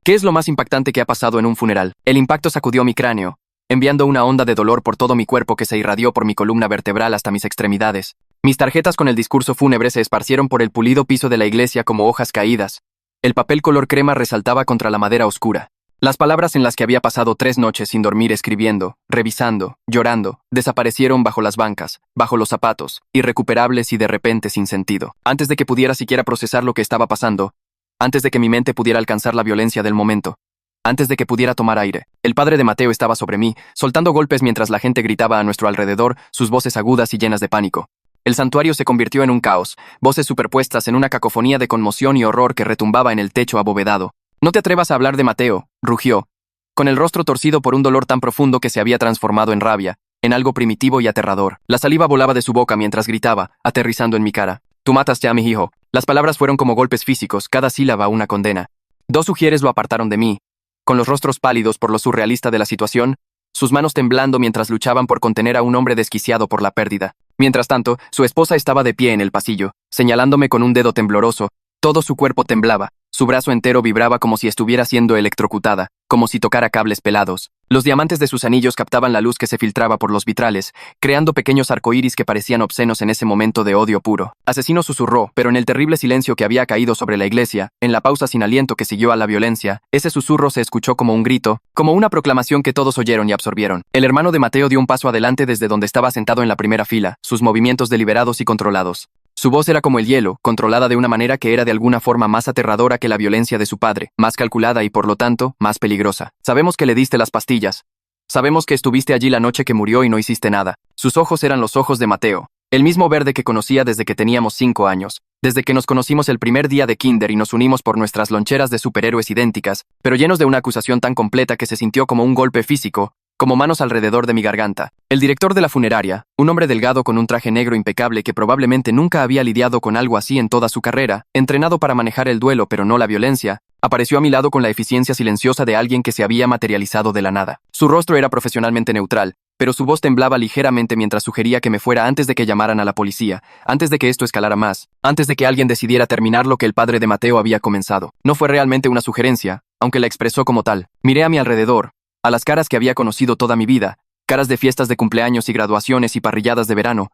¿Qué es lo más impactante que ha pasado en un funeral? El impacto sacudió mi cráneo, enviando una onda de dolor por todo mi cuerpo que se irradió por mi columna vertebral hasta mis extremidades. Mis tarjetas con el discurso fúnebre se esparcieron por el pulido piso de la iglesia como hojas caídas. El papel color crema resaltaba contra la madera oscura. Las palabras en las que había pasado 3 noches sin dormir escribiendo, revisando, llorando, desaparecieron bajo las bancas, bajo los zapatos, irrecuperables y de repente sin sentido. Antes de que pudiera siquiera procesar lo que estaba pasando, antes de que mi mente pudiera alcanzar la violencia del momento, antes de que pudiera tomar aire, el padre de Mateo estaba sobre mí, soltando golpes mientras la gente gritaba a nuestro alrededor, sus voces agudas y llenas de pánico. El santuario se convirtió en un caos, voces superpuestas en una cacofonía de conmoción y horror que retumbaba en el techo abovedado. «No te atrevas a hablar de Mateo», rugió, con el rostro torcido por un dolor tan profundo que se había transformado en rabia, en algo primitivo y aterrador. La saliva volaba de su boca mientras gritaba, aterrizando en mi cara. «Tú mataste a mi hijo». Las palabras fueron como golpes físicos, cada sílaba una condena. 2 ujieres lo apartaron de mí, con los rostros pálidos por lo surrealista de la situación, sus manos temblando mientras luchaban por contener a un hombre desquiciado por la pérdida. Mientras tanto, su esposa estaba de pie en el pasillo, señalándome con un dedo tembloroso. Todo su cuerpo temblaba, su brazo entero vibraba como si estuviera siendo electrocutada, como si tocara cables pelados. Los diamantes de sus anillos captaban la luz que se filtraba por los vitrales, creando pequeños arcoíris que parecían obscenos en ese momento de odio puro. Asesino susurró, pero en el terrible silencio que había caído sobre la iglesia, en la pausa sin aliento que siguió a la violencia, ese susurro se escuchó como un grito, como una proclamación que todos oyeron y absorbieron. El hermano de Mateo dio un paso adelante desde donde estaba sentado en la primera fila, sus movimientos deliberados y controlados. Su voz era como el hielo, controlada de una manera que era de alguna forma más aterradora que la violencia de su padre, más calculada y por lo tanto, más peligrosa. Sabemos que le diste las pastillas. Sabemos que estuviste allí la noche que murió y no hiciste nada. Sus ojos eran los ojos de Mateo, el mismo verde que conocía desde que teníamos 5 años, desde que nos conocimos el primer día de kinder y nos unimos por nuestras loncheras de superhéroes idénticas, pero llenos de una acusación tan completa que se sintió como un golpe físico, como manos alrededor de mi garganta. El director de la funeraria, un hombre delgado con un traje negro impecable que probablemente nunca había lidiado con algo así en toda su carrera, entrenado para manejar el duelo pero no la violencia, apareció a mi lado con la eficiencia silenciosa de alguien que se había materializado de la nada. Su rostro era profesionalmente neutral, pero su voz temblaba ligeramente mientras sugería que me fuera antes de que llamaran a la policía, antes de que esto escalara más, antes de que alguien decidiera terminar lo que el padre de Mateo había comenzado. No fue realmente una sugerencia, aunque la expresó como tal. Miré a mi alrededor, a las caras que había conocido toda mi vida, caras de fiestas de cumpleaños y graduaciones y parrilladas de verano,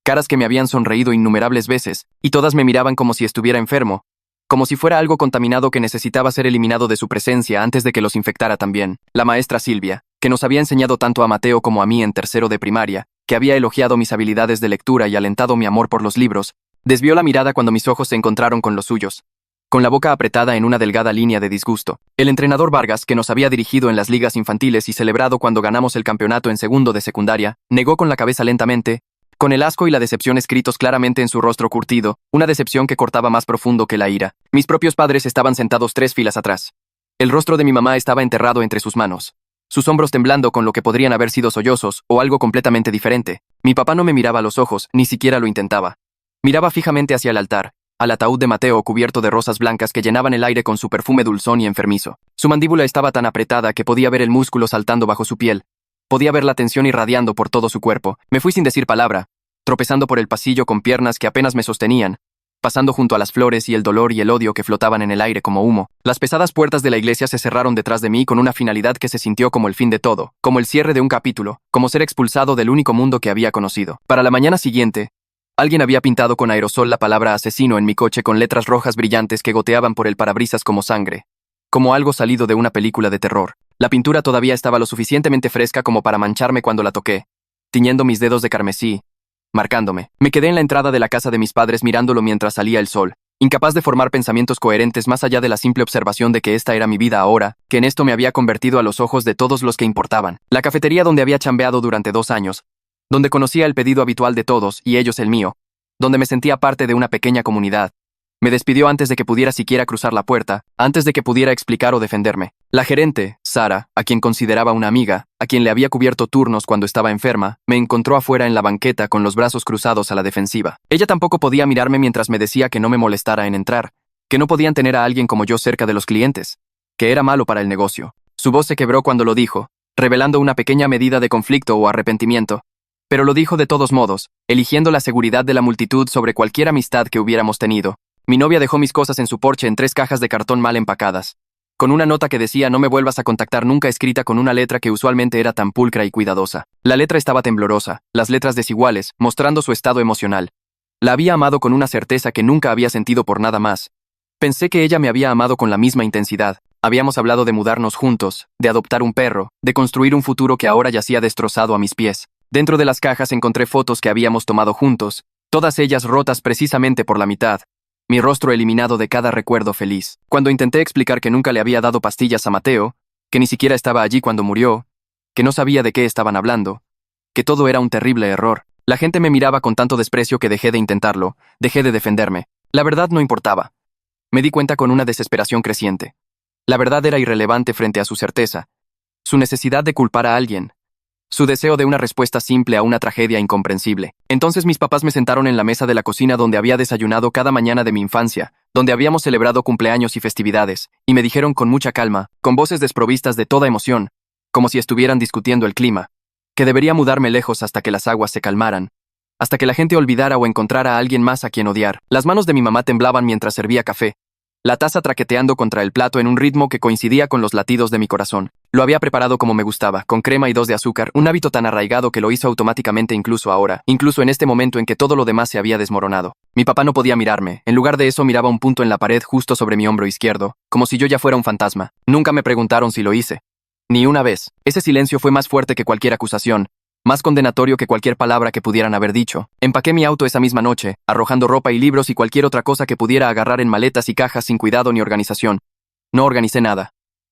caras que me habían sonreído innumerables veces, y todas me miraban como si estuviera enfermo, como si fuera algo contaminado que necesitaba ser eliminado de su presencia antes de que los infectara también. La maestra Silvia, que nos había enseñado tanto a Mateo como a mí en tercero de primaria, que había elogiado mis habilidades de lectura y alentado mi amor por los libros, desvió la mirada cuando mis ojos se encontraron con los suyos, con la boca apretada en una delgada línea de disgusto. El entrenador Vargas, que nos había dirigido en las ligas infantiles y celebrado cuando ganamos el campeonato en segundo de secundaria, negó con la cabeza lentamente, con el asco y la decepción escritos claramente en su rostro curtido, una decepción que cortaba más profundo que la ira. Mis propios padres estaban sentados 3 filas atrás. El rostro de mi mamá estaba enterrado entre sus manos, sus hombros temblando con lo que podrían haber sido sollozos o algo completamente diferente. Mi papá no me miraba a los ojos, ni siquiera lo intentaba. Miraba fijamente hacia el altar, al ataúd de Mateo cubierto de rosas blancas que llenaban el aire con su perfume dulzón y enfermizo. Su mandíbula estaba tan apretada que podía ver el músculo saltando bajo su piel. Podía ver la tensión irradiando por todo su cuerpo. Me fui sin decir palabra, tropezando por el pasillo con piernas que apenas me sostenían, pasando junto a las flores y el dolor y el odio que flotaban en el aire como humo. Las pesadas puertas de la iglesia se cerraron detrás de mí con una finalidad que se sintió como el fin de todo, como el cierre de un capítulo, como ser expulsado del único mundo que había conocido. Para la mañana siguiente, alguien había pintado con aerosol la palabra asesino en mi coche con letras rojas brillantes que goteaban por el parabrisas como sangre, como algo salido de una película de terror. La pintura todavía estaba lo suficientemente fresca como para mancharme cuando la toqué, tiñendo mis dedos de carmesí, marcándome. Me quedé en la entrada de la casa de mis padres mirándolo mientras salía el sol, incapaz de formar pensamientos coherentes más allá de la simple observación de que esta era mi vida ahora, que en esto me había convertido a los ojos de todos los que importaban. La cafetería donde había chambeado durante 2 años, donde conocía el pedido habitual de todos y ellos el mío, donde me sentía parte de una pequeña comunidad. Me despidió antes de que pudiera siquiera cruzar la puerta, antes de que pudiera explicar o defenderme. La gerente, Sara, a quien consideraba una amiga, a quien le había cubierto turnos cuando estaba enferma, me encontró afuera en la banqueta con los brazos cruzados a la defensiva. Ella tampoco podía mirarme mientras me decía que no me molestara en entrar, que no podían tener a alguien como yo cerca de los clientes, que era malo para el negocio. Su voz se quebró cuando lo dijo, revelando una pequeña medida de conflicto o arrepentimiento. Pero lo dijo de todos modos, eligiendo la seguridad de la multitud sobre cualquier amistad que hubiéramos tenido. Mi novia dejó mis cosas en su porche en 3 cajas de cartón mal empacadas. con una nota que decía no me vuelvas a contactar nunca, escrita con una letra que usualmente era tan pulcra y cuidadosa. La letra estaba temblorosa, las letras desiguales, mostrando su estado emocional. La había amado con una certeza que nunca había sentido por nada más. Pensé que ella me había amado con la misma intensidad. Habíamos hablado de mudarnos juntos, de adoptar un perro, de construir un futuro que ahora yacía destrozado a mis pies. Dentro de las cajas encontré fotos que habíamos tomado juntos, todas ellas rotas precisamente por la mitad. Mi rostro eliminado de cada recuerdo feliz. Cuando intenté explicar que nunca le había dado pastillas a Mateo, que ni siquiera estaba allí cuando murió, que no sabía de qué estaban hablando, que todo era un terrible error, la gente me miraba con tanto desprecio que dejé de intentarlo, dejé de defenderme. La verdad no importaba. Me di cuenta con una desesperación creciente. La verdad era irrelevante frente a su certeza, su necesidad de culpar a alguien, su deseo de una respuesta simple a una tragedia incomprensible. Entonces mis papás me sentaron en la mesa de la cocina donde había desayunado cada mañana de mi infancia, donde habíamos celebrado cumpleaños y festividades, y me dijeron con mucha calma, con voces desprovistas de toda emoción, como si estuvieran discutiendo el clima, que debería mudarme lejos hasta que las aguas se calmaran, hasta que la gente olvidara o encontrara a alguien más a quien odiar. Las manos de mi mamá temblaban mientras servía café, la taza traqueteando contra el plato en un ritmo que coincidía con los latidos de mi corazón. Lo había preparado como me gustaba, con crema y 2 de azúcar, un hábito tan arraigado que lo hizo automáticamente incluso ahora, incluso en este momento en que todo lo demás se había desmoronado. Mi papá no podía mirarme, en lugar de eso miraba un punto en la pared justo sobre mi hombro izquierdo, como si yo ya fuera un fantasma. Nunca me preguntaron si lo hice. Ni una vez. Ese silencio fue más fuerte que cualquier acusación, más condenatorio que cualquier palabra que pudieran haber dicho. Empaqué mi auto esa misma noche, arrojando ropa y libros y cualquier otra cosa que pudiera agarrar en maletas y cajas sin cuidado ni organización. No organicé nada.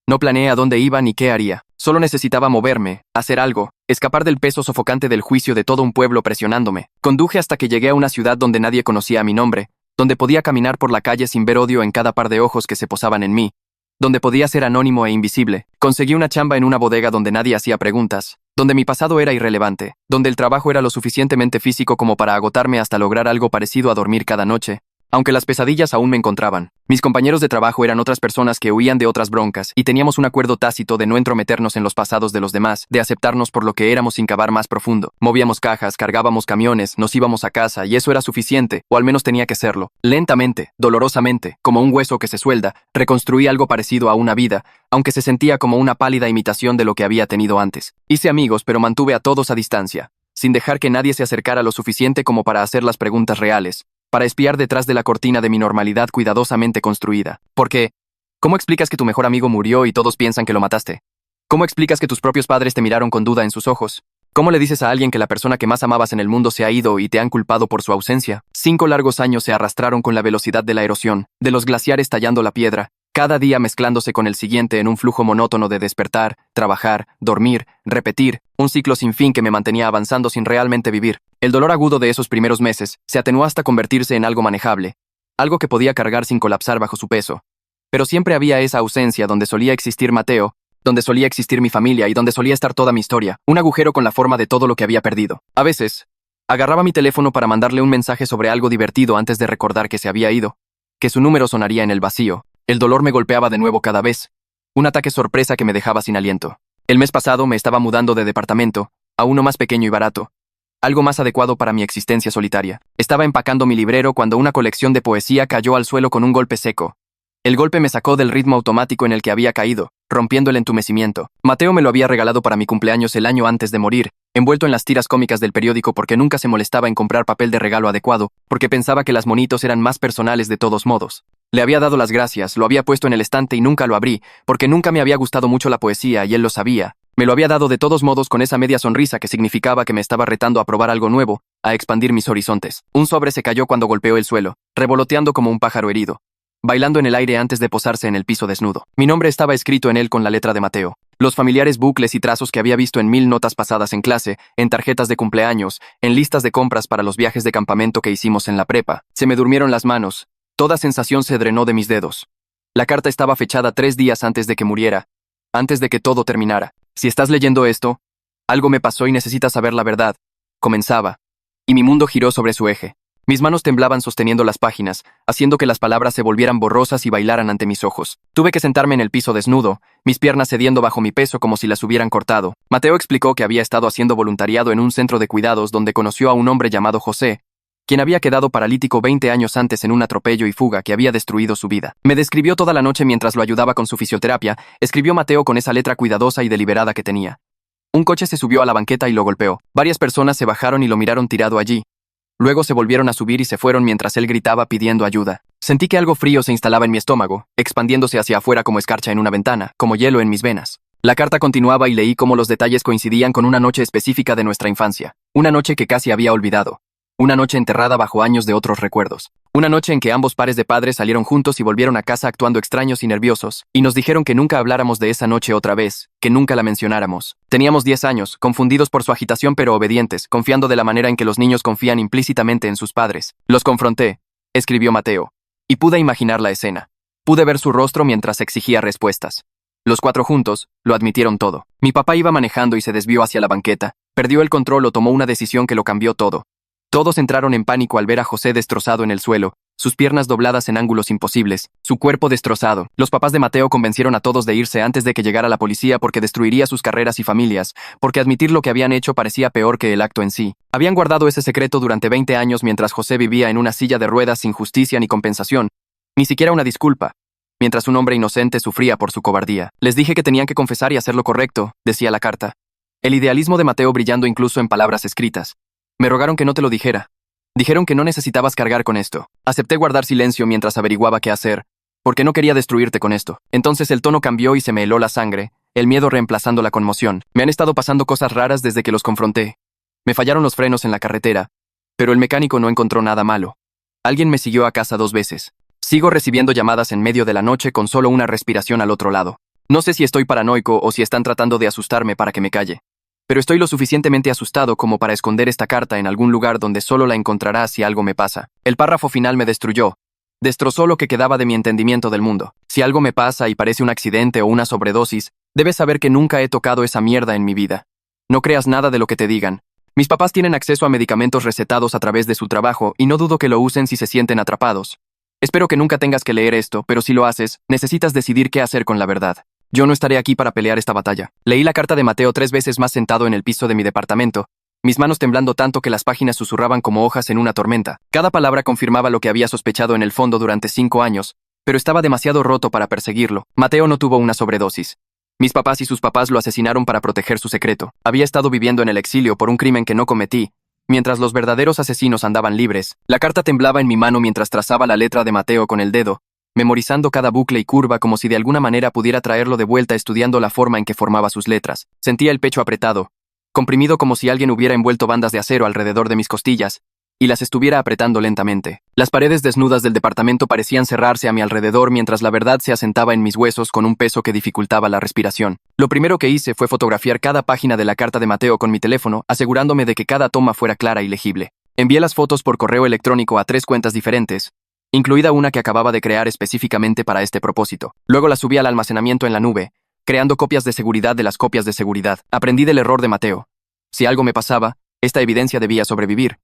No planeé a dónde iba ni qué haría. Solo necesitaba moverme, hacer algo, escapar del peso sofocante del juicio de todo un pueblo presionándome. Conduje hasta que llegué a una ciudad donde nadie conocía mi nombre, donde podía caminar por la calle sin ver odio en cada par de ojos que se posaban en mí, donde podía ser anónimo e invisible. Conseguí una chamba en una bodega donde nadie hacía preguntas, donde mi pasado era irrelevante, donde el trabajo era lo suficientemente físico como para agotarme hasta lograr algo parecido a dormir cada noche, aunque las pesadillas aún me encontraban. Mis compañeros de trabajo eran otras personas que huían de otras broncas y teníamos un acuerdo tácito de no entrometernos en los pasados de los demás, de aceptarnos por lo que éramos sin cavar más profundo. Movíamos cajas, cargábamos camiones, nos íbamos a casa y eso era suficiente, o al menos tenía que serlo. Lentamente, dolorosamente, como un hueso que se suelda, reconstruí algo parecido a una vida, aunque se sentía como una pálida imitación de lo que había tenido antes. Hice amigos, pero mantuve a todos a distancia, sin dejar que nadie se acercara lo suficiente como para hacer las preguntas reales, para espiar detrás de la cortina de mi normalidad cuidadosamente construida. Porque, ¿cómo explicas que tu mejor amigo murió y todos piensan que lo mataste? ¿Cómo explicas que tus propios padres te miraron con duda en sus ojos? ¿Cómo le dices a alguien que la persona que más amabas en el mundo se ha ido y te han culpado por su ausencia? 5 largos años se arrastraron con la velocidad de la erosión, de los glaciares tallando la piedra, cada día mezclándose con el siguiente en un flujo monótono de despertar, trabajar, dormir, repetir, un ciclo sin fin que me mantenía avanzando sin realmente vivir. El dolor agudo de esos primeros meses se atenuó hasta convertirse en algo manejable, algo que podía cargar sin colapsar bajo su peso. Pero siempre había esa ausencia donde solía existir Mateo, donde solía existir mi familia y donde solía estar toda mi historia, un agujero con la forma de todo lo que había perdido. A veces, agarraba mi teléfono para mandarle un mensaje sobre algo divertido antes de recordar que se había ido, que su número sonaría en el vacío. El dolor me golpeaba de nuevo cada vez, un ataque sorpresa que me dejaba sin aliento. El mes pasado me estaba mudando de departamento, a uno más pequeño y barato, algo más adecuado para mi existencia solitaria. Estaba empacando mi librero cuando una colección de poesía cayó al suelo con un golpe seco. El golpe me sacó del ritmo automático en el que había caído, rompiendo el entumecimiento. Mateo me lo había regalado para mi cumpleaños el año antes de morir, envuelto en las tiras cómicas del periódico porque nunca se molestaba en comprar papel de regalo adecuado, porque pensaba que las monitos eran más personales de todos modos. Le había dado las gracias, lo había puesto en el estante y nunca lo abrí, porque nunca me había gustado mucho la poesía y él lo sabía. Me lo había dado de todos modos con esa media sonrisa que significaba que me estaba retando a probar algo nuevo, a expandir mis horizontes. Un sobre se cayó cuando golpeó el suelo, revoloteando como un pájaro herido, bailando en el aire antes de posarse en el piso desnudo. Mi nombre estaba escrito en él con la letra de Mateo. Los familiares bucles y trazos que había visto en 1000 notas pasadas en clase, en tarjetas de cumpleaños, en listas de compras para los viajes de campamento que hicimos en la prepa. Se me durmieron las manos. Toda sensación se drenó de mis dedos. La carta estaba fechada 3 días antes de que muriera, antes de que todo terminara. Si estás leyendo esto, algo me pasó y necesitas saber la verdad. Comenzaba, y mi mundo giró sobre su eje. Mis manos temblaban sosteniendo las páginas, haciendo que las palabras se volvieran borrosas y bailaran ante mis ojos. Tuve que sentarme en el piso desnudo, mis piernas cediendo bajo mi peso como si las hubieran cortado. Mateo explicó que había estado haciendo voluntariado en un centro de cuidados donde conoció a un hombre llamado José, quien había quedado paralítico 20 años antes en un atropello y fuga que había destruido su vida. Me describió toda la noche mientras lo ayudaba con su fisioterapia, escribió Mateo con esa letra cuidadosa y deliberada que tenía. Un coche se subió a la banqueta y lo golpeó. Varias personas se bajaron y lo miraron tirado allí. Luego se volvieron a subir y se fueron mientras él gritaba pidiendo ayuda. Sentí que algo frío se instalaba en mi estómago, expandiéndose hacia afuera como escarcha en una ventana, como hielo en mis venas. La carta continuaba y leí cómo los detalles coincidían con una noche específica de nuestra infancia. Una noche que casi había olvidado. Una noche enterrada bajo años de otros recuerdos. Una noche en que ambos pares de padres salieron juntos y volvieron a casa actuando extraños y nerviosos, y nos dijeron que nunca habláramos de esa noche otra vez, que nunca la mencionáramos. Teníamos 10 años, confundidos por su agitación pero obedientes, confiando de la manera en que los niños confían implícitamente en sus padres. Los confronté, escribió Mateo, y pude imaginar la escena. Pude ver su rostro mientras exigía respuestas. Los 4 juntos lo admitieron todo. Mi papá iba manejando y se desvió hacia la banqueta. Perdió el control o tomó una decisión que lo cambió todo. Todos entraron en pánico al ver a José destrozado en el suelo, sus piernas dobladas en ángulos imposibles, su cuerpo destrozado. Los papás de Mateo convencieron a todos de irse antes de que llegara la policía porque destruiría sus carreras y familias, porque admitir lo que habían hecho parecía peor que el acto en sí. Habían guardado ese secreto durante 20 años mientras José vivía en una silla de ruedas sin justicia ni compensación, ni siquiera una disculpa, mientras un hombre inocente sufría por su cobardía. Les dije que tenían que confesar y hacer lo correcto, decía la carta. El idealismo de Mateo brillando incluso en palabras escritas. Me rogaron que no te lo dijera. Dijeron que no necesitabas cargar con esto. Acepté guardar silencio mientras averiguaba qué hacer, porque no quería destruirte con esto. Entonces el tono cambió y se me heló la sangre, el miedo reemplazando la conmoción. Me han estado pasando cosas raras desde que los confronté. Me fallaron los frenos en la carretera, pero el mecánico no encontró nada malo. Alguien me siguió a casa 2 veces. Sigo recibiendo llamadas en medio de la noche con solo una respiración al otro lado. No sé si estoy paranoico o si están tratando de asustarme para que me calle. Pero estoy lo suficientemente asustado como para esconder esta carta en algún lugar donde solo la encontrarás si algo me pasa. El párrafo final me destruyó. Destrozó lo que quedaba de mi entendimiento del mundo. Si algo me pasa y parece un accidente o una sobredosis, debes saber que nunca he tocado esa mierda en mi vida. No creas nada de lo que te digan. Mis papás tienen acceso a medicamentos recetados a través de su trabajo y no dudo que lo usen si se sienten atrapados. Espero que nunca tengas que leer esto, pero si lo haces, necesitas decidir qué hacer con la verdad. Yo no estaré aquí para pelear esta batalla. Leí la carta de Mateo 3 veces más sentado en el piso de mi departamento, mis manos temblando tanto que las páginas susurraban como hojas en una tormenta. Cada palabra confirmaba lo que había sospechado en el fondo durante 5 años, pero estaba demasiado roto para perseguirlo. Mateo no tuvo una sobredosis. Mis papás y sus papás lo asesinaron para proteger su secreto. Había estado viviendo en el exilio por un crimen que no cometí, mientras los verdaderos asesinos andaban libres. La carta temblaba en mi mano mientras trazaba la letra de Mateo con el dedo, memorizando cada bucle y curva como si de alguna manera pudiera traerlo de vuelta estudiando la forma en que formaba sus letras. Sentía el pecho apretado, comprimido como si alguien hubiera envuelto bandas de acero alrededor de mis costillas, y las estuviera apretando lentamente. Las paredes desnudas del departamento parecían cerrarse a mi alrededor mientras la verdad se asentaba en mis huesos con un peso que dificultaba la respiración. Lo primero que hice fue fotografiar cada página de la carta de Mateo con mi teléfono, asegurándome de que cada toma fuera clara y legible. Envié las fotos por correo electrónico a 3 cuentas diferentes, incluida una que acababa de crear específicamente para este propósito. Luego la subí al almacenamiento en la nube, creando copias de seguridad de las copias de seguridad. Aprendí del error de Mateo. Si algo me pasaba, esta evidencia debía sobrevivir.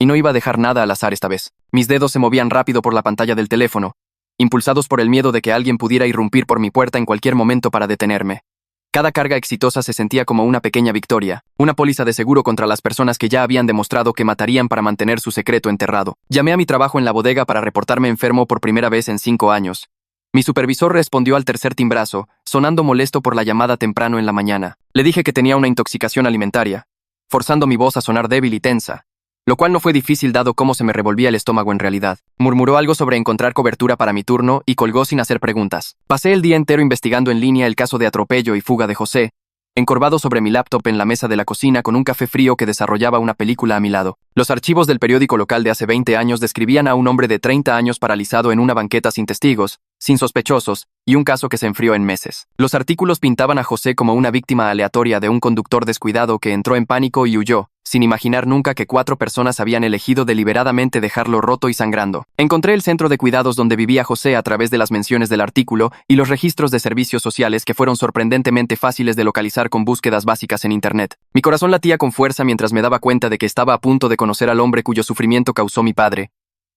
Y no iba a dejar nada al azar esta vez. Mis dedos se movían rápido por la pantalla del teléfono, impulsados por el miedo de que alguien pudiera irrumpir por mi puerta en cualquier momento para detenerme. Cada carga exitosa se sentía como una pequeña victoria, una póliza de seguro contra las personas que ya habían demostrado que matarían para mantener su secreto enterrado. Llamé a mi trabajo en la bodega para reportarme enfermo por primera vez en 5 años. Mi supervisor respondió al tercer timbrazo, sonando molesto por la llamada temprano en la mañana. Le dije que tenía una intoxicación alimentaria, forzando mi voz a sonar débil y tensa, lo cual no fue difícil dado cómo se me revolvía el estómago en realidad. Murmuró algo sobre encontrar cobertura para mi turno y colgó sin hacer preguntas. Pasé el día entero investigando en línea el caso de atropello y fuga de José, encorvado sobre mi laptop en la mesa de la cocina con un café frío que desarrollaba una película a mi lado. Los archivos del periódico local de hace 20 años describían a un hombre de 30 años paralizado en una banqueta sin testigos, sin sospechosos, y un caso que se enfrió en meses. Los artículos pintaban a José como una víctima aleatoria de un conductor descuidado que entró en pánico y huyó, sin imaginar nunca que 4 personas habían elegido deliberadamente dejarlo roto y sangrando. Encontré el centro de cuidados donde vivía José a través de las menciones del artículo y los registros de servicios sociales que fueron sorprendentemente fáciles de localizar con búsquedas básicas en Internet. Mi corazón latía con fuerza mientras me daba cuenta de que estaba a punto de conocer al hombre cuyo sufrimiento causó mi padre,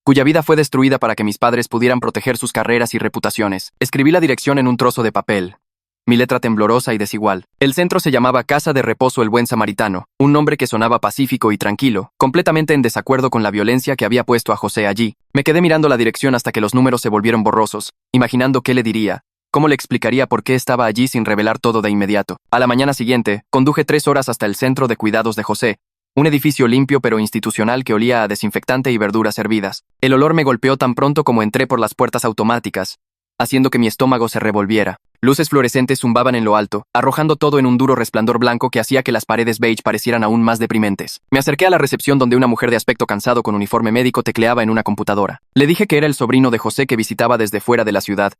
cuya vida fue destruida para que mis padres pudieran proteger sus carreras y reputaciones. Escribí la dirección en un trozo de papel, mi letra temblorosa y desigual. El centro se llamaba Casa de Reposo El Buen Samaritano, un nombre que sonaba pacífico y tranquilo, completamente en desacuerdo con la violencia que había puesto a José allí. Me quedé mirando la dirección hasta que los números se volvieron borrosos, imaginando qué le diría, cómo le explicaría por qué estaba allí sin revelar todo de inmediato. A la mañana siguiente, conduje 3 horas hasta el centro de cuidados de José, un edificio limpio pero institucional que olía a desinfectante y verduras hervidas. El olor me golpeó tan pronto como entré por las puertas automáticas, haciendo que mi estómago se revolviera. Luces fluorescentes zumbaban en lo alto, arrojando todo en un duro resplandor blanco que hacía que las paredes beige parecieran aún más deprimentes. Me acerqué a la recepción donde una mujer de aspecto cansado con uniforme médico tecleaba en una computadora. Le dije que era el sobrino de José que visitaba desde fuera de la ciudad.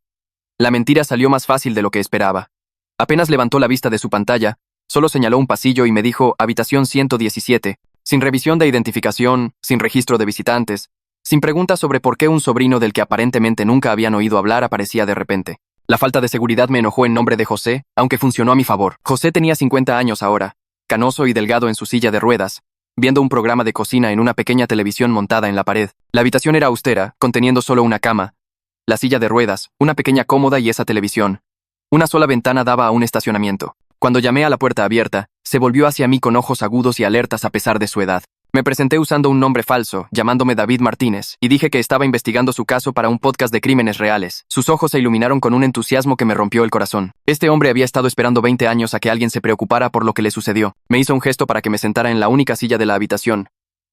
La mentira salió más fácil de lo que esperaba. Apenas levantó la vista de su pantalla, solo señaló un pasillo y me dijo habitación 117, sin revisión de identificación, sin registro de visitantes, sin preguntas sobre por qué un sobrino del que aparentemente nunca habían oído hablar aparecía de repente. La falta de seguridad me enojó en nombre de José, aunque funcionó a mi favor. José tenía 50 años ahora, canoso y delgado en su silla de ruedas, viendo un programa de cocina en una pequeña televisión montada en la pared. La habitación era austera, conteniendo solo una cama, la silla de ruedas, una pequeña cómoda y esa televisión. Una sola ventana daba a un estacionamiento. Cuando llamé a la puerta abierta, se volvió hacia mí con ojos agudos y alertas a pesar de su edad. Me presenté usando un nombre falso, llamándome David Martínez, y dije que estaba investigando su caso para un podcast de crímenes reales. Sus ojos se iluminaron con un entusiasmo que me rompió el corazón. Este hombre había estado esperando 20 años a que alguien se preocupara por lo que le sucedió. Me hizo un gesto para que me sentara en la única silla de la habitación,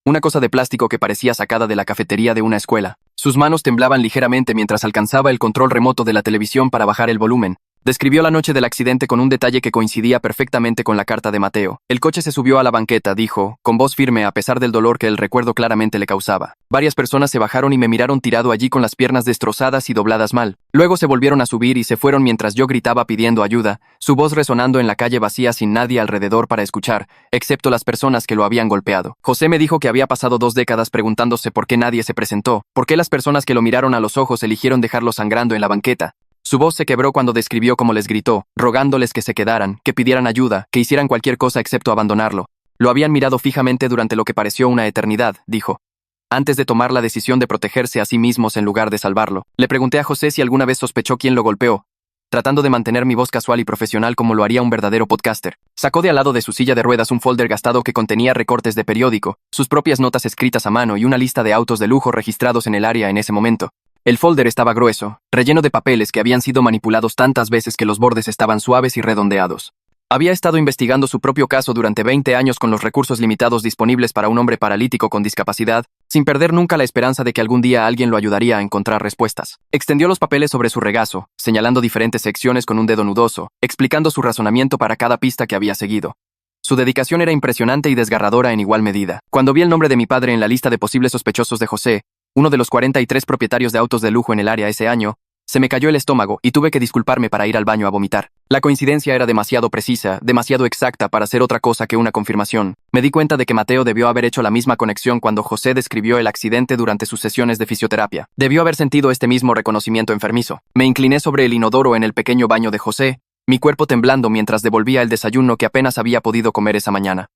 una cosa de plástico que parecía sacada de la cafetería de una escuela. Sus manos temblaban ligeramente mientras alcanzaba el control remoto de la televisión para bajar el volumen. Describió la noche del accidente con un detalle que coincidía perfectamente con la carta de Mateo. El coche se subió a la banqueta, dijo, con voz firme a pesar del dolor que el recuerdo claramente le causaba. Varias personas se bajaron y me miraron tirado allí con las piernas destrozadas y dobladas mal. Luego se volvieron a subir y se fueron mientras yo gritaba pidiendo ayuda, su voz resonando en la calle vacía sin nadie alrededor para escuchar, excepto las personas que lo habían golpeado. José me dijo que había pasado 2 décadas preguntándose por qué nadie se presentó, por qué las personas que lo miraron a los ojos eligieron dejarlo sangrando en la banqueta. Su voz se quebró cuando describió cómo les gritó, rogándoles que se quedaran, que pidieran ayuda, que hicieran cualquier cosa excepto abandonarlo. Lo habían mirado fijamente durante lo que pareció una eternidad, dijo, antes de tomar la decisión de protegerse a sí mismos en lugar de salvarlo. Le pregunté a José si alguna vez sospechó quién lo golpeó, tratando de mantener mi voz casual y profesional como lo haría un verdadero podcaster. Sacó de al lado de su silla de ruedas un folder gastado que contenía recortes de periódico, sus propias notas escritas a mano y una lista de autos de lujo registrados en el área en ese momento. El folder estaba grueso, relleno de papeles que habían sido manipulados tantas veces que los bordes estaban suaves y redondeados. Había estado investigando su propio caso durante 20 años con los recursos limitados disponibles para un hombre paralítico con discapacidad, sin perder nunca la esperanza de que algún día alguien lo ayudaría a encontrar respuestas. Extendió los papeles sobre su regazo, señalando diferentes secciones con un dedo nudoso, explicando su razonamiento para cada pista que había seguido. Su dedicación era impresionante y desgarradora en igual medida. Cuando vi el nombre de mi padre en la lista de posibles sospechosos de José, uno de los 43 propietarios de autos de lujo en el área ese año, se me cayó el estómago y tuve que disculparme para ir al baño a vomitar. La coincidencia era demasiado precisa, demasiado exacta para ser otra cosa que una confirmación. Me di cuenta de que Mateo debió haber hecho la misma conexión cuando José describió el accidente durante sus sesiones de fisioterapia. Debió haber sentido este mismo reconocimiento enfermizo. Me incliné sobre el inodoro en el pequeño baño de José, mi cuerpo temblando mientras devolvía el desayuno que apenas había podido comer esa mañana.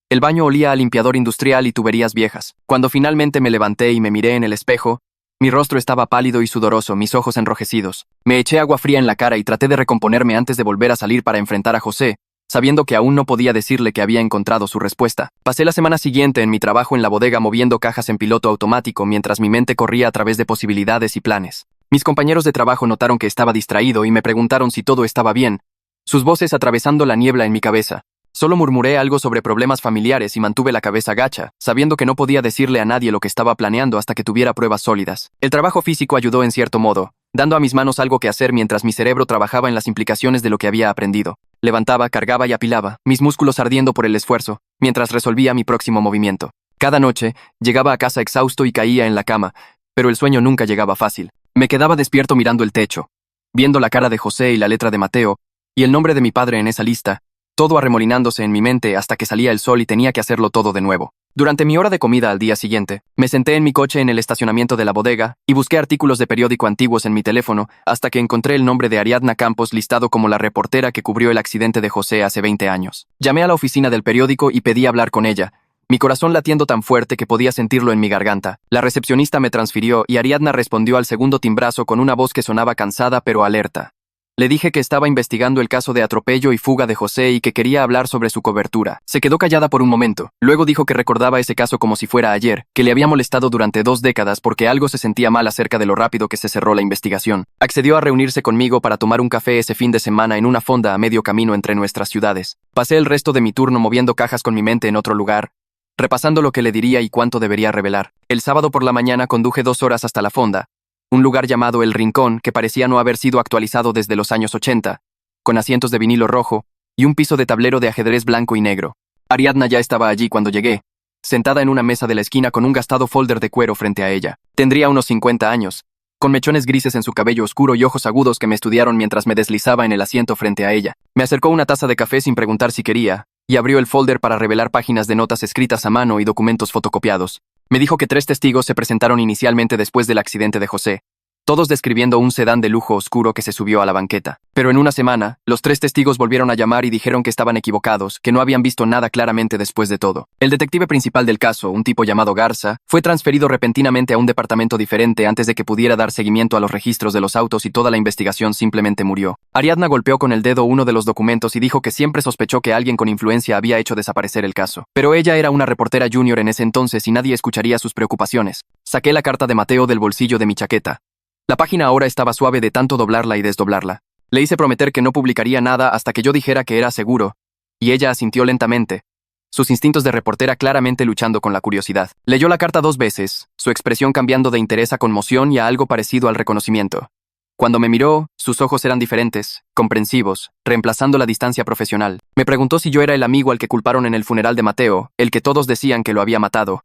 El baño olía a limpiador industrial y tuberías viejas. Cuando finalmente me levanté y me miré en el espejo, mi rostro estaba pálido y sudoroso, mis ojos enrojecidos. Me eché agua fría en la cara y traté de recomponerme antes de volver a salir para enfrentar a José, sabiendo que aún no podía decirle que había encontrado su respuesta. Pasé la semana siguiente en mi trabajo en la bodega moviendo cajas en piloto automático mientras mi mente corría a través de posibilidades y planes. Mis compañeros de trabajo notaron que estaba distraído y me preguntaron si todo estaba bien, sus voces atravesando la niebla en mi cabeza. Solo murmuré algo sobre problemas familiares y mantuve la cabeza gacha, sabiendo que no podía decirle a nadie lo que estaba planeando hasta que tuviera pruebas sólidas. El trabajo físico ayudó en cierto modo, dando a mis manos algo que hacer mientras mi cerebro trabajaba en las implicaciones de lo que había aprendido. Levantaba, cargaba y apilaba, mis músculos ardiendo por el esfuerzo, mientras resolvía mi próximo movimiento. Cada noche, llegaba a casa exhausto y caía en la cama, pero el sueño nunca llegaba fácil. Me quedaba despierto mirando el techo, viendo la cara de José y la letra de Mateo, y el nombre de mi padre en esa lista, todo arremolinándose en mi mente hasta que salía el sol y tenía que hacerlo todo de nuevo. Durante mi hora de comida al día siguiente, me senté en mi coche en el estacionamiento de la bodega y busqué artículos de periódico antiguos en mi teléfono hasta que encontré el nombre de Ariadna Campos listado como la reportera que cubrió el accidente de José hace 20 años. Llamé a la oficina del periódico y pedí hablar con ella, mi corazón latiendo tan fuerte que podía sentirlo en mi garganta. La recepcionista me transfirió y Ariadna respondió al segundo timbrazo con una voz que sonaba cansada pero alerta. Le dije que estaba investigando el caso de atropello y fuga de José y que quería hablar sobre su cobertura. Se quedó callada por un momento. Luego dijo que recordaba ese caso como si fuera ayer, que le había molestado durante 2 décadas porque algo se sentía mal acerca de lo rápido que se cerró la investigación. Accedió a reunirse conmigo para tomar un café ese fin de semana en una fonda a medio camino entre nuestras ciudades. Pasé el resto de mi turno moviendo cajas con mi mente en otro lugar, repasando lo que le diría y cuánto debería revelar. El sábado por la mañana conduje 2 horas hasta la fonda, un lugar llamado El Rincón que parecía no haber sido actualizado desde los años 80, con asientos de vinilo rojo y un piso de tablero de ajedrez blanco y negro. Ariadna ya estaba allí cuando llegué, sentada en una mesa de la esquina con un gastado folder de cuero frente a ella. Tendría unos 50 años, con mechones grises en su cabello oscuro y ojos agudos que me estudiaron mientras me deslizaba en el asiento frente a ella. Me acercó una taza de café sin preguntar si quería, y abrió el folder para revelar páginas de notas escritas a mano y documentos fotocopiados. Me dijo que 3 testigos se presentaron inicialmente después del accidente de José, todos describiendo un sedán de lujo oscuro que se subió a la banqueta. Pero en una semana, los 3 testigos volvieron a llamar y dijeron que estaban equivocados, que no habían visto nada claramente después de todo. El detective principal del caso, un tipo llamado Garza, fue transferido repentinamente a un departamento diferente antes de que pudiera dar seguimiento a los registros de los autos y toda la investigación simplemente murió. Ariadna golpeó con el dedo uno de los documentos y dijo que siempre sospechó que alguien con influencia había hecho desaparecer el caso. Pero ella era una reportera junior en ese entonces y nadie escucharía sus preocupaciones. Saqué la carta de Mateo del bolsillo de mi chaqueta. La página ahora estaba suave de tanto doblarla y desdoblarla. Le hice prometer que no publicaría nada hasta que yo dijera que era seguro, y ella asintió lentamente, sus instintos de reportera claramente luchando con la curiosidad. Leyó la carta 2 veces, su expresión cambiando de interés a conmoción y a algo parecido al reconocimiento. Cuando me miró, sus ojos eran diferentes, comprensivos, reemplazando la distancia profesional. Me preguntó si yo era el amigo al que culparon en el funeral de Mateo, el que todos decían que lo había matado.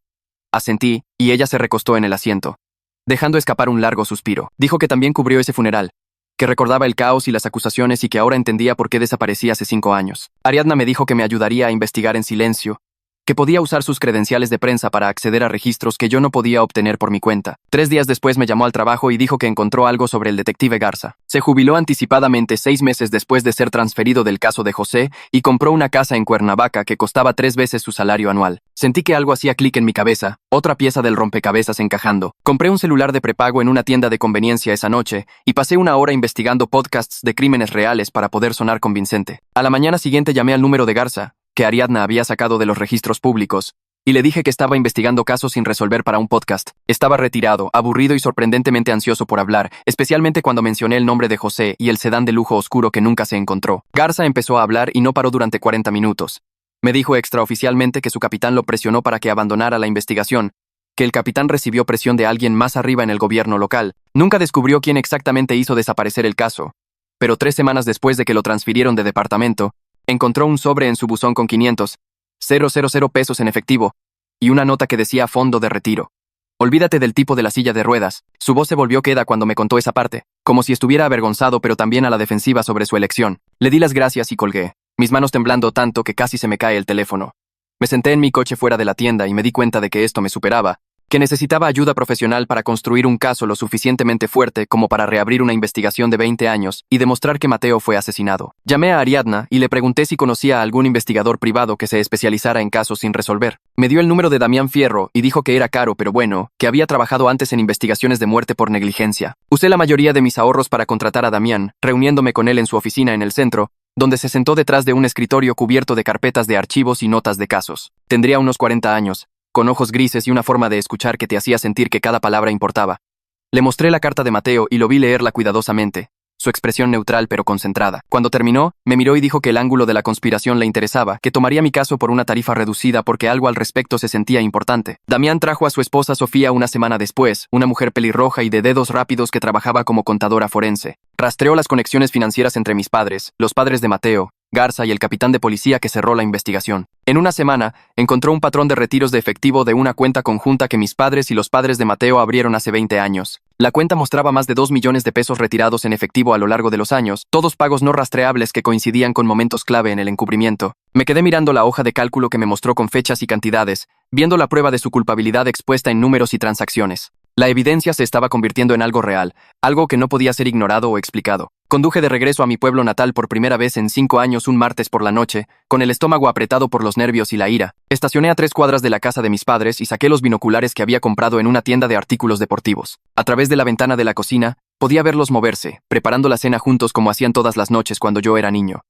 Asentí, y ella se recostó en el asiento, dejando escapar un largo suspiro. Dijo que también cubrió ese funeral, que recordaba el caos y las acusaciones y que ahora entendía por qué desaparecía hace 5 años. Ariadna me dijo que me ayudaría a investigar en silencio, que podía usar sus credenciales de prensa para acceder a registros que yo no podía obtener por mi cuenta. 3 días después me llamó al trabajo y dijo que encontró algo sobre el detective Garza. Se jubiló anticipadamente 6 meses después de ser transferido del caso de José y compró una casa en Cuernavaca que costaba 3 veces su salario anual. Sentí que algo hacía clic en mi cabeza, otra pieza del rompecabezas encajando. Compré un celular de prepago en una tienda de conveniencia esa noche y pasé 1 hora investigando podcasts de crímenes reales para poder sonar convincente. A la mañana siguiente llamé al número de Garza, que Ariadna había sacado de los registros públicos, y le dije que estaba investigando casos sin resolver para un podcast. Estaba retirado, aburrido y sorprendentemente ansioso por hablar, especialmente cuando mencioné el nombre de José y el sedán de lujo oscuro que nunca se encontró. Garza empezó a hablar y no paró durante 40 minutos. Me dijo extraoficialmente que su capitán lo presionó para que abandonara la investigación, que el capitán recibió presión de alguien más arriba en el gobierno local. Nunca descubrió quién exactamente hizo desaparecer el caso, pero 3 semanas después de que lo transfirieron de departamento, encontró un sobre en su buzón con 500,000 pesos en efectivo y una nota que decía fondo de retiro. Olvídate del tipo de la silla de ruedas. Su voz se volvió queda cuando me contó esa parte, como si estuviera avergonzado pero también a la defensiva sobre su elección. Le di las gracias y colgué, mis manos temblando tanto que casi se me cae el teléfono. Me senté en mi coche fuera de la tienda y me di cuenta de que esto me superaba, que necesitaba ayuda profesional para construir un caso lo suficientemente fuerte como para reabrir una investigación de 20 años y demostrar que Mateo fue asesinado. Llamé a Ariadna y le pregunté si conocía a algún investigador privado que se especializara en casos sin resolver. Me dio el número de Damián Fierro y dijo que era caro pero bueno, que había trabajado antes en investigaciones de muerte por negligencia. Usé la mayoría de mis ahorros para contratar a Damián, reuniéndome con él en su oficina en el centro, donde se sentó detrás de un escritorio cubierto de carpetas de archivos y notas de casos. Tendría unos 40 años, con ojos grises y una forma de escuchar que te hacía sentir que cada palabra importaba. Le mostré la carta de Mateo y lo vi leerla cuidadosamente, su expresión neutral pero concentrada. Cuando terminó, me miró y dijo que el ángulo de la conspiración le interesaba, que tomaría mi caso por una tarifa reducida porque algo al respecto se sentía importante. Damián trajo a su esposa Sofía una semana después, una mujer pelirroja y de dedos rápidos que trabajaba como contadora forense. Rastreó las conexiones financieras entre mis padres, los padres de Mateo, Garza y el capitán de policía que cerró la investigación. En una semana, encontró un patrón de retiros de efectivo de una cuenta conjunta que mis padres y los padres de Mateo abrieron hace 20 años. La cuenta mostraba más de 2 millones de pesos retirados en efectivo a lo largo de los años, todos pagos no rastreables que coincidían con momentos clave en el encubrimiento. Me quedé mirando la hoja de cálculo que me mostró con fechas y cantidades, viendo la prueba de su culpabilidad expuesta en números y transacciones. La evidencia se estaba convirtiendo en algo real, algo que no podía ser ignorado o explicado. Conduje de regreso a mi pueblo natal por primera vez en 5 años un martes por la noche, con el estómago apretado por los nervios y la ira. Estacioné a 3 cuadras de la casa de mis padres y saqué los binoculares que había comprado en una tienda de artículos deportivos. A través de la ventana de la cocina, Podía verlos moverse, preparando la cena juntos como hacían todas las noches cuando yo era niño.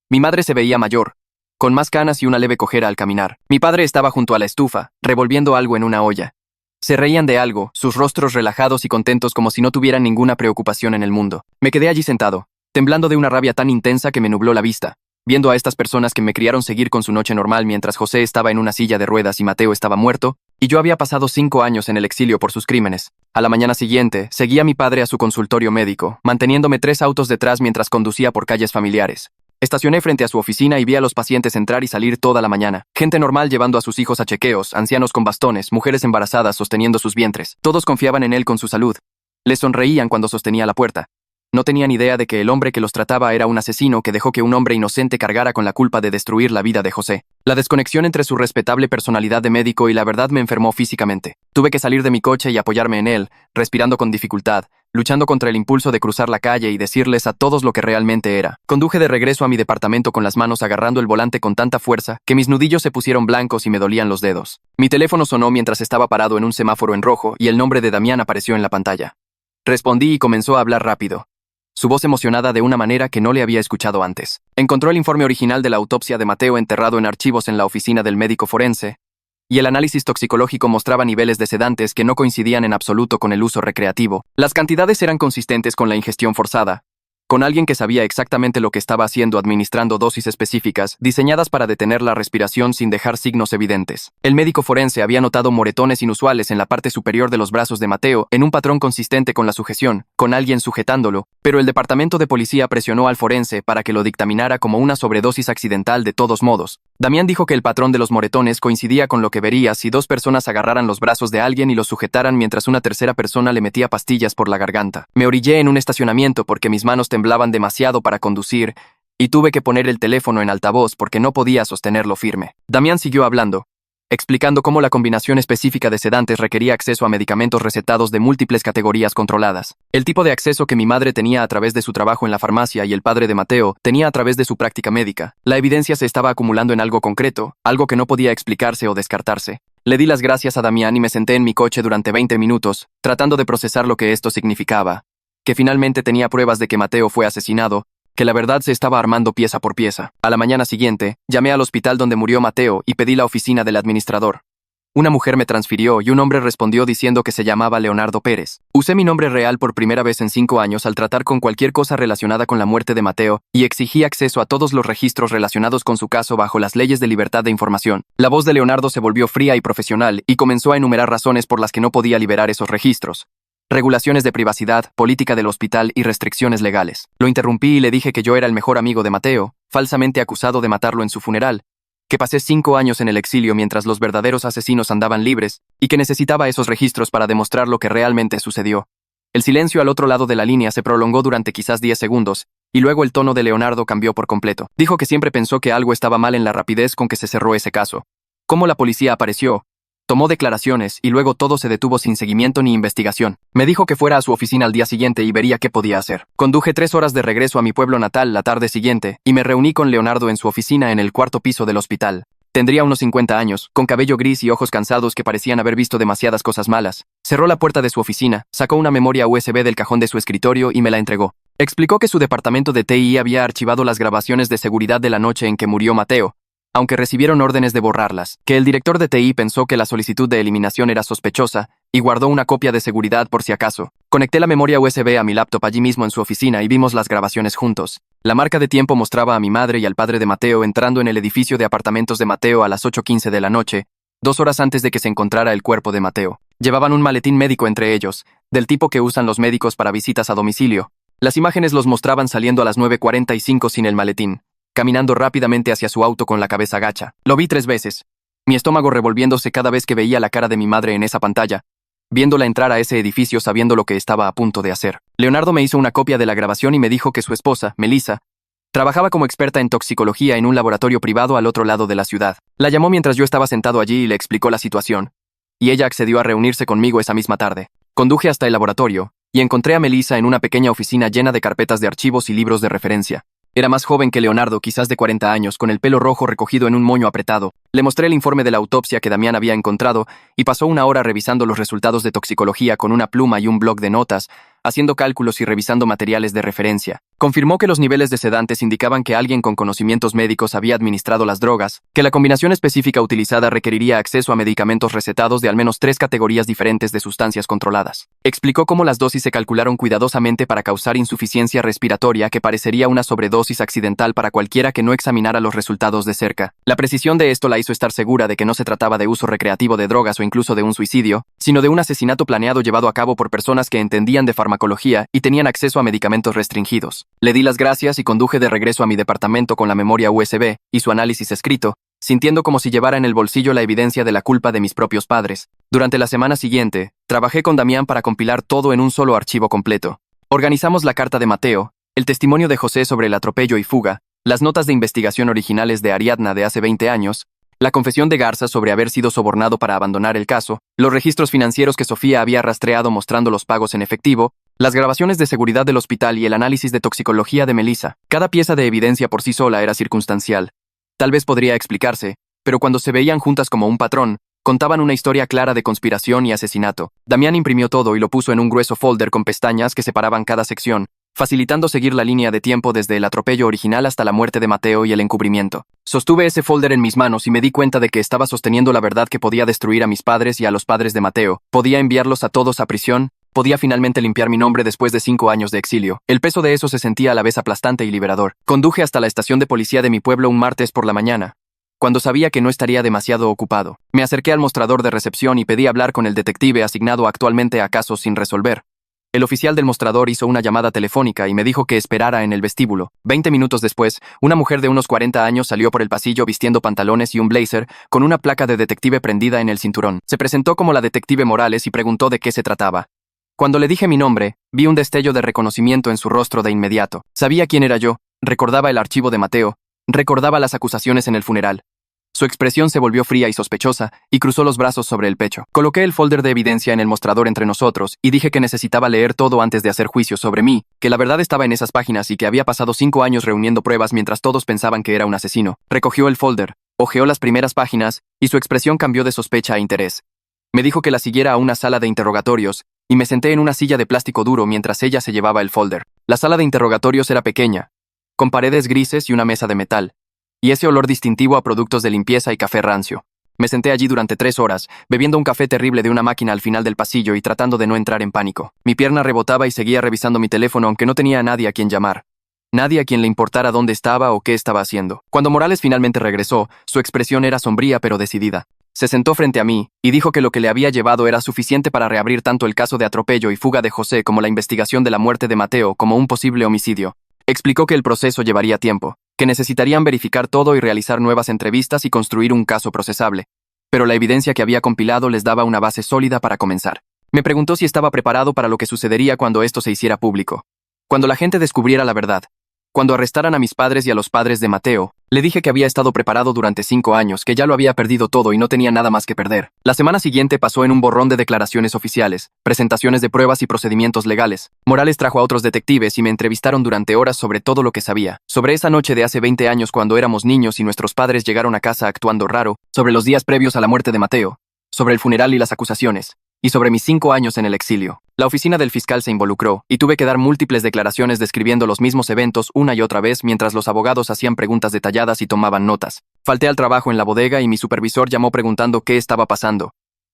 Mi madre se veía mayor, con más canas y una leve cojera al caminar. Mi padre estaba junto a la estufa, revolviendo algo en una olla. Se reían de algo, sus rostros relajados y contentos como si no tuvieran ninguna preocupación en el mundo. Me quedé allí sentado, temblando de una rabia tan intensa que me nubló la vista, viendo a estas personas que me criaron seguir con su noche normal mientras José estaba en una silla de ruedas y Mateo estaba muerto, y yo había pasado 5 años en el exilio por sus crímenes. A la mañana siguiente, seguí a mi padre a su consultorio médico, manteniéndome 3 autos detrás mientras conducía por calles familiares. Estacioné frente a su oficina y vi a los pacientes entrar y salir toda la mañana. Gente normal llevando a sus hijos a chequeos, ancianos con bastones, mujeres embarazadas sosteniendo sus vientres. Todos confiaban en él con su salud. Les sonreían cuando sostenía la puerta. No tenían idea de que el hombre que los trataba era un asesino que dejó que un hombre inocente cargara con la culpa de destruir la vida de José. La desconexión entre su respetable personalidad de médico y la verdad me enfermó físicamente. Tuve que salir de mi coche y apoyarme en él, respirando con dificultad, luchando contra el impulso de cruzar la calle y decirles a todos lo que realmente era. Conduje de regreso a mi departamento con las manos agarrando el volante con tanta fuerza que mis nudillos se pusieron blancos y me dolían los dedos. Mi teléfono sonó mientras estaba parado en un semáforo en rojo y el nombre de Damián apareció en la pantalla. Respondí y comenzó a hablar rápido, su voz emocionada de una manera que no le había escuchado antes. Encontró el informe original de la autopsia de Mateo enterrado en archivos en la oficina del médico forense, y el análisis toxicológico mostraba niveles de sedantes que no coincidían en absoluto con el uso recreativo. Las cantidades eran consistentes con la ingestión forzada, con alguien que sabía exactamente lo que estaba haciendo administrando dosis específicas, diseñadas para detener la respiración sin dejar signos evidentes. El médico forense había notado moretones inusuales en la parte superior de los brazos de Mateo, en un patrón consistente con la sujeción, con alguien sujetándolo, pero el departamento de policía presionó al forense para que lo dictaminara como una sobredosis accidental de todos modos. Damián dijo que el patrón de los moretones coincidía con lo que vería si 2 personas agarraran los brazos de alguien y los sujetaran mientras una tercera persona le metía pastillas por la garganta. Me orillé en un estacionamiento porque mis manos temblaban demasiado para conducir y tuve que poner el teléfono en altavoz porque no podía sostenerlo firme. Damián siguió hablando, explicando cómo la combinación específica de sedantes requería acceso a medicamentos recetados de múltiples categorías controladas. El tipo de acceso que mi madre tenía a través de su trabajo en la farmacia y el padre de Mateo tenía a través de su práctica médica. La evidencia se estaba acumulando en algo concreto, algo que no podía explicarse o descartarse. Le di las gracias a Damián y me senté en mi coche durante 20 minutos, tratando de procesar lo que esto significaba. Que finalmente tenía pruebas de que Mateo fue asesinado, que la verdad se estaba armando pieza por pieza. A la mañana siguiente, llamé al hospital donde murió Mateo y pedí la oficina del administrador. Una mujer me transfirió y un hombre respondió diciendo que se llamaba Leonardo Pérez. Usé mi nombre real por primera vez en 5 años al tratar con cualquier cosa relacionada con la muerte de Mateo y exigí acceso a todos los registros relacionados con su caso bajo las leyes de libertad de información. La voz de Leonardo se volvió fría y profesional y comenzó a enumerar razones por las que no podía liberar esos registros. Regulaciones de privacidad, política del hospital y restricciones legales. Lo interrumpí y le dije que yo era el mejor amigo de Mateo, falsamente acusado de matarlo en su funeral, que pasé 5 años en el exilio mientras los verdaderos asesinos andaban libres, y que necesitaba esos registros para demostrar lo que realmente sucedió. El silencio al otro lado de la línea se prolongó durante quizás 10 segundos, y luego el tono de Leonardo cambió por completo. Dijo que siempre pensó que algo estaba mal en la rapidez con que se cerró ese caso. Cómo la policía apareció, tomó declaraciones y luego todo se detuvo sin seguimiento ni investigación. Me dijo que fuera a su oficina al día siguiente y vería qué podía hacer. Conduje 3 horas de regreso a mi pueblo natal la tarde siguiente y me reuní con Leonardo en su oficina en el 4º piso del hospital. Tendría unos 50 años, con cabello gris y ojos cansados que parecían haber visto demasiadas cosas malas. Cerró la puerta de su oficina, sacó una memoria USB del cajón de su escritorio y me la entregó. Explicó que su departamento de TI había archivado las grabaciones de seguridad de la noche en que murió Mateo, aunque recibieron órdenes de borrarlas, que el director de TI pensó que la solicitud de eliminación era sospechosa y guardó una copia de seguridad por si acaso. Conecté la memoria USB a mi laptop allí mismo en su oficina y vimos las grabaciones juntos. La marca de tiempo mostraba a mi madre y al padre de Mateo entrando en el edificio de apartamentos de Mateo a las 8:15 de la noche, 2 horas antes de que se encontrara el cuerpo de Mateo. Llevaban un maletín médico entre ellos, del tipo que usan los médicos para visitas a domicilio. Las imágenes los mostraban saliendo a las 9:45 sin el maletín, caminando rápidamente hacia su auto con la cabeza gacha. Lo vi 3 veces, mi estómago revolviéndose cada vez que veía la cara de mi madre en esa pantalla, viéndola entrar a ese edificio sabiendo lo que estaba a punto de hacer. Leonardo me hizo una copia de la grabación y me dijo que su esposa, Melissa, trabajaba como experta en toxicología en un laboratorio privado al otro lado de la ciudad. La llamó mientras yo estaba sentado allí y le explicó la situación, y ella accedió a reunirse conmigo esa misma tarde. Conduje hasta el laboratorio, y encontré a Melissa en una pequeña oficina llena de carpetas de archivos y libros de referencia. Era más joven que Leonardo, quizás de 40 años, con el pelo rojo recogido en un moño apretado. Le mostré el informe de la autopsia que Damián había encontrado y pasó 1 hora revisando los resultados de toxicología con una pluma y un bloc de notas, haciendo cálculos y revisando materiales de referencia. Confirmó que los niveles de sedantes indicaban que alguien con conocimientos médicos había administrado las drogas, que la combinación específica utilizada requeriría acceso a medicamentos recetados de al menos 3 categorías diferentes de sustancias controladas. Explicó cómo las dosis se calcularon cuidadosamente para causar insuficiencia respiratoria que parecería una sobredosis accidental para cualquiera que no examinara los resultados de cerca. La precisión de esto la hizo estar segura de que no se trataba de uso recreativo de drogas o incluso de un suicidio, sino de un asesinato planeado llevado a cabo por personas que entendían de farmacología y tenían acceso a medicamentos restringidos. Le di las gracias y conduje de regreso a mi departamento con la memoria USB y su análisis escrito, sintiendo como si llevara en el bolsillo la evidencia de la culpa de mis propios padres. Durante la semana siguiente, trabajé con Damián para compilar todo en un solo archivo completo. Organizamos la carta de Mateo, el testimonio de José sobre el atropello y fuga, las notas de investigación originales de Ariadna de hace 20 años, la confesión de Garza sobre haber sido sobornado para abandonar el caso, los registros financieros que Sofía había rastreado mostrando los pagos en efectivo, las grabaciones de seguridad del hospital y el análisis de toxicología de Melissa. Cada pieza de evidencia por sí sola era circunstancial. Tal vez podría explicarse, pero cuando se veían juntas como un patrón, contaban una historia clara de conspiración y asesinato. Damián imprimió todo y lo puso en un grueso folder con pestañas que separaban cada sección, facilitando seguir la línea de tiempo desde el atropello original hasta la muerte de Mateo y el encubrimiento. Sostuve ese folder en mis manos y me di cuenta de que estaba sosteniendo la verdad que podía destruir a mis padres y a los padres de Mateo, podía enviarlos a todos a prisión, podía finalmente limpiar mi nombre después de 5 años de exilio. El peso de eso se sentía a la vez aplastante y liberador. Conduje hasta la estación de policía de mi pueblo un martes por la mañana, cuando sabía que no estaría demasiado ocupado. Me acerqué al mostrador de recepción y pedí hablar con el detective asignado actualmente a casos sin resolver. El oficial del mostrador hizo una llamada telefónica y me dijo que esperara en el vestíbulo. 20 minutos después, una mujer de unos 40 años salió por el pasillo vistiendo pantalones y un blazer, con una placa de detective prendida en el cinturón. Se presentó como la detective Morales y preguntó de qué se trataba. Cuando le dije mi nombre, vi un destello de reconocimiento en su rostro de inmediato. Sabía quién era yo, recordaba el archivo de Mateo, recordaba las acusaciones en el funeral. Su expresión se volvió fría y sospechosa, y cruzó los brazos sobre el pecho. Coloqué el folder de evidencia en el mostrador entre nosotros, y dije que necesitaba leer todo antes de hacer juicios sobre mí, que la verdad estaba en esas páginas y que había pasado 5 años reuniendo pruebas mientras todos pensaban que era un asesino. Recogió el folder, hojeó las primeras páginas, y su expresión cambió de sospecha a interés. Me dijo que la siguiera a una sala de interrogatorios, y me senté en una silla de plástico duro mientras ella se llevaba el folder. La sala de interrogatorios era pequeña, con paredes grises y una mesa de metal, y ese olor distintivo a productos de limpieza y café rancio. Me senté allí durante 3 horas, bebiendo un café terrible de una máquina al final del pasillo y tratando de no entrar en pánico. Mi pierna rebotaba y seguía revisando mi teléfono aunque no tenía a nadie a quien llamar. Nadie a quien le importara dónde estaba o qué estaba haciendo. Cuando Morales finalmente regresó, su expresión era sombría pero decidida. Se sentó frente a mí y dijo que lo que le había llevado era suficiente para reabrir tanto el caso de atropello y fuga de José como la investigación de la muerte de Mateo como un posible homicidio. Explicó que el proceso llevaría tiempo, que necesitarían verificar todo y realizar nuevas entrevistas y construir un caso procesable, pero la evidencia que había compilado les daba una base sólida para comenzar. Me preguntó si estaba preparado para lo que sucedería cuando esto se hiciera público, cuando la gente descubriera la verdad, cuando arrestaran a mis padres y a los padres de Mateo. Le dije que había estado preparado durante 5 años, que ya lo había perdido todo y no tenía nada más que perder. La semana siguiente pasó en un borrón de declaraciones oficiales, presentaciones de pruebas y procedimientos legales. Morales trajo a otros detectives y me entrevistaron durante horas sobre todo lo que sabía. Sobre esa noche de hace 20 años cuando éramos niños y nuestros padres llegaron a casa actuando raro, sobre los días previos a la muerte de Mateo, sobre el funeral y las acusaciones, y sobre mis 5 años en el exilio. La oficina del fiscal se involucró, y tuve que dar múltiples declaraciones describiendo los mismos eventos una y otra vez mientras los abogados hacían preguntas detalladas y tomaban notas. Falté al trabajo en la bodega y mi supervisor llamó preguntando qué estaba pasando.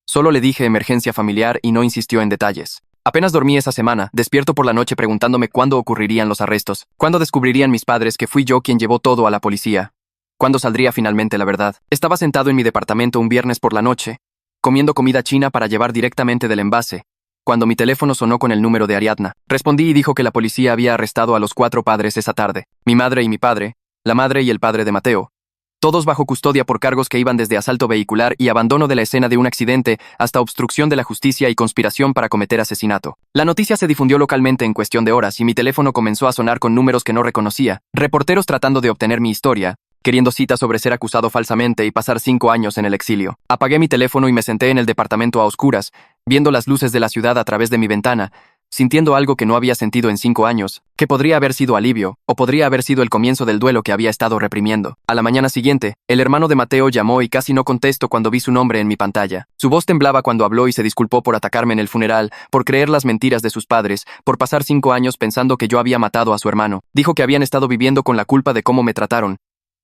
Solo le dije emergencia familiar y no insistió en detalles. Apenas dormí esa semana, despierto por la noche preguntándome cuándo ocurrirían los arrestos, cuándo descubrirían mis padres que fui yo quien llevó todo a la policía, cuándo saldría finalmente la verdad. Estaba sentado en mi departamento un viernes por la noche, comiendo comida china para llevar directamente del envase, cuando mi teléfono sonó con el número de Ariadna. Respondí y dijo que la policía había arrestado a los 4 padres esa tarde, mi madre y mi padre, la madre y el padre de Mateo, todos bajo custodia por cargos que iban desde asalto vehicular y abandono de la escena de un accidente hasta obstrucción de la justicia y conspiración para cometer asesinato. La noticia se difundió localmente en cuestión de horas y mi teléfono comenzó a sonar con números que no reconocía, reporteros tratando de obtener mi historia, queriendo cita sobre ser acusado falsamente y pasar 5 años en el exilio. Apagué mi teléfono y me senté en el departamento a oscuras, viendo las luces de la ciudad a través de mi ventana, sintiendo algo que no había sentido en 5 años, que podría haber sido alivio, o podría haber sido el comienzo del duelo que había estado reprimiendo. A la mañana siguiente, el hermano de Mateo llamó y casi no contesto cuando vi su nombre en mi pantalla. Su voz temblaba cuando habló y se disculpó por atacarme en el funeral, por creer las mentiras de sus padres, por pasar 5 años pensando que yo había matado a su hermano. Dijo que habían estado viviendo con la culpa de cómo me trataron,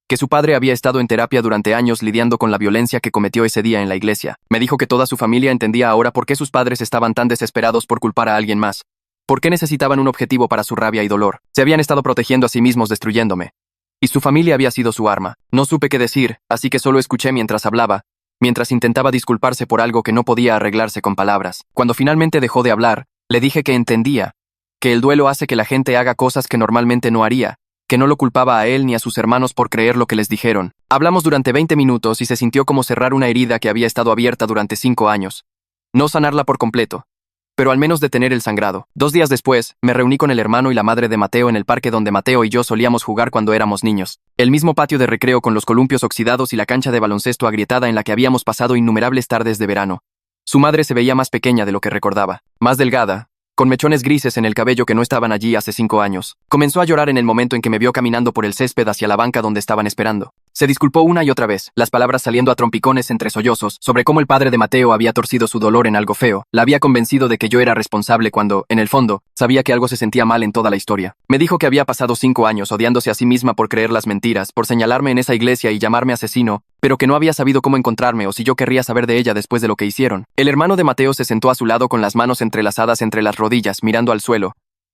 que su padre había estado en terapia durante años lidiando con la violencia que cometió ese día en la iglesia. Me dijo que toda su familia entendía ahora por qué sus padres estaban tan desesperados por culpar a alguien más. ¿Por qué necesitaban un objetivo para su rabia y dolor? Se habían estado protegiendo a sí mismos destruyéndome. Y su familia había sido su arma. No supe qué decir, así que solo escuché mientras hablaba, mientras intentaba disculparse por algo que no podía arreglarse con palabras. Cuando finalmente dejó de hablar, le dije que entendía, que el duelo hace que la gente haga cosas que normalmente no haría, que no lo culpaba a él ni a sus hermanos por creer lo que les dijeron. Hablamos durante 20 minutos y se sintió como cerrar una herida que había estado abierta durante 5 años. No sanarla por completo, pero al menos detener el sangrado. 2 días después, me reuní con el hermano y la madre de Mateo en el parque donde Mateo y yo solíamos jugar cuando éramos niños. El mismo patio de recreo con los columpios oxidados y la cancha de baloncesto agrietada en la que habíamos pasado innumerables tardes de verano. Su madre se veía más pequeña de lo que recordaba, más delgada, con mechones grises en el cabello que no estaban allí hace 5 años. Comenzó a llorar en el momento en que me vio caminando por el césped hacia la banca donde estaban esperando. Se disculpó una y otra vez, las palabras saliendo a trompicones entre sollozos, sobre cómo el padre de Mateo había torcido su dolor en algo feo. La había convencido de que yo era responsable cuando, en el fondo, sabía que algo se sentía mal en toda la historia. Me dijo que había pasado 5 años odiándose a sí misma por creer las mentiras, por señalarme en esa iglesia y llamarme asesino, pero que no había sabido cómo encontrarme o si yo querría saber de ella después de lo que hicieron. El hermano de Mateo se sentó a su lado con las manos entrelazadas entre las rodillas, mirando al suelo.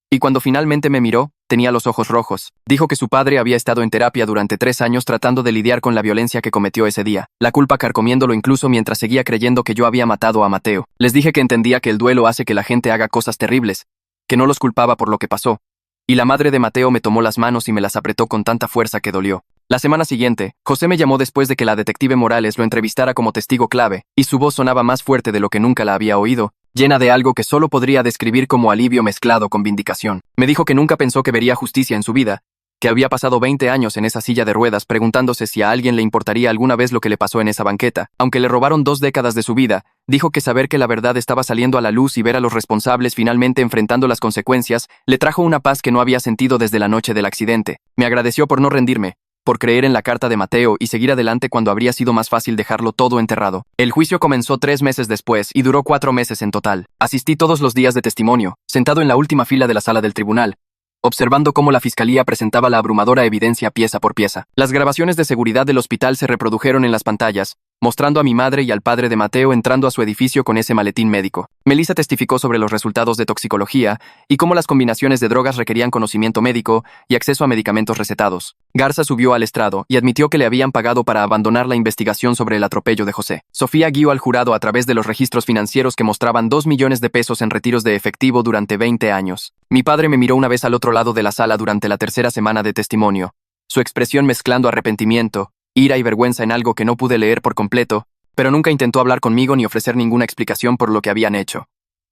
Y cuando finalmente me miró, tenía los ojos rojos. Dijo que su padre había estado en terapia durante 3 años tratando de lidiar con la violencia que cometió ese día, la culpa carcomiéndolo incluso mientras seguía creyendo que yo había matado a Mateo. Les dije que entendía que el duelo hace que la gente haga cosas terribles, que no los culpaba por lo que pasó. Y la madre de Mateo me tomó las manos y me las apretó con tanta fuerza que dolió. La semana siguiente, José me llamó después de que la detective Morales lo entrevistara como testigo clave, y su voz sonaba más fuerte de lo que nunca la había oído, llena de algo que solo podría describir como alivio mezclado con vindicación. Me dijo que nunca pensó que vería justicia en su vida, que había pasado 20 años en esa silla de ruedas preguntándose si a alguien le importaría alguna vez lo que le pasó en esa banqueta. Aunque le robaron 2 décadas de su vida, dijo que saber que la verdad estaba saliendo a la luz y ver a los responsables finalmente enfrentando las consecuencias, le trajo una paz que no había sentido desde la noche del accidente. Me agradeció por no rendirme, por creer en la carta de Mateo y seguir adelante cuando habría sido más fácil dejarlo todo enterrado. El juicio comenzó 3 meses después y duró 4 meses en total. Asistí todos los días de testimonio, sentado en la última fila de la sala del tribunal, observando cómo la fiscalía presentaba la abrumadora evidencia pieza por pieza. Las grabaciones de seguridad del hospital se reprodujeron en las pantallas, mostrando a mi madre y al padre de Mateo entrando a su edificio con ese maletín médico. Melissa testificó sobre los resultados de toxicología y cómo las combinaciones de drogas requerían conocimiento médico y acceso a medicamentos recetados. Garza subió al estrado y admitió que le habían pagado para abandonar la investigación sobre el atropello de José. Sofía guió al jurado a través de los registros financieros que mostraban 2 millones de pesos en retiros de efectivo durante 20 años. Mi padre me miró una vez al otro lado de la sala durante la tercera semana de testimonio, su expresión mezclando arrepentimiento, ira y vergüenza en algo que no pude leer por completo, pero nunca intentó hablar conmigo ni ofrecer ninguna explicación por lo que habían hecho.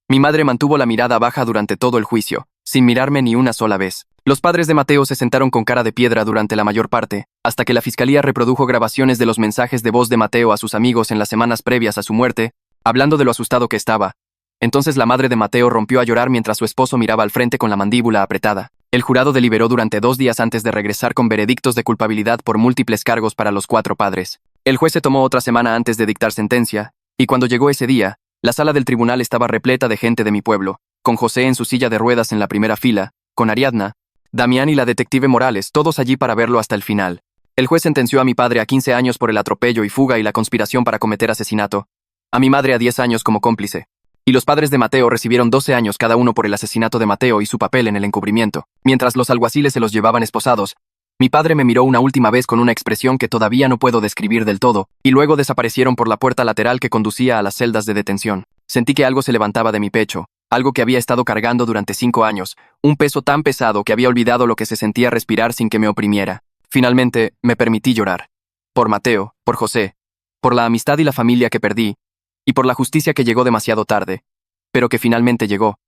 Mi madre mantuvo la mirada baja durante todo el juicio, sin mirarme ni una sola vez. Los padres de Mateo se sentaron con cara de piedra durante la mayor parte, hasta que la fiscalía reprodujo grabaciones de los mensajes de voz de Mateo a sus amigos en las semanas previas a su muerte, hablando de lo asustado que estaba. Entonces la madre de Mateo rompió a llorar mientras su esposo miraba al frente con la mandíbula apretada. El jurado deliberó durante 2 días antes de regresar con veredictos de culpabilidad por múltiples cargos para los 4 padres. El juez se tomó otra semana antes de dictar sentencia, y cuando llegó ese día, la sala del tribunal estaba repleta de gente de mi pueblo, con José en su silla de ruedas en la primera fila, con Ariadna, Damián y la detective Morales, todos allí para verlo hasta el final. El juez sentenció a mi padre a 15 años por el atropello y fuga y la conspiración para cometer asesinato, a mi madre a 10 años como cómplice. Y los padres de Mateo recibieron 12 años cada uno por el asesinato de Mateo y su papel en el encubrimiento. Mientras los alguaciles se los llevaban esposados, mi padre me miró una última vez con una expresión que todavía no puedo describir del todo, y luego desaparecieron por la puerta lateral que conducía a las celdas de detención. Sentí que algo se levantaba de mi pecho, algo que había estado cargando durante 5 años, un peso tan pesado que había olvidado lo que se sentía respirar sin que me oprimiera. Finalmente, me permití llorar. Por Mateo, por José, por la amistad y la familia que perdí, y por la justicia que llegó demasiado tarde, pero que finalmente llegó.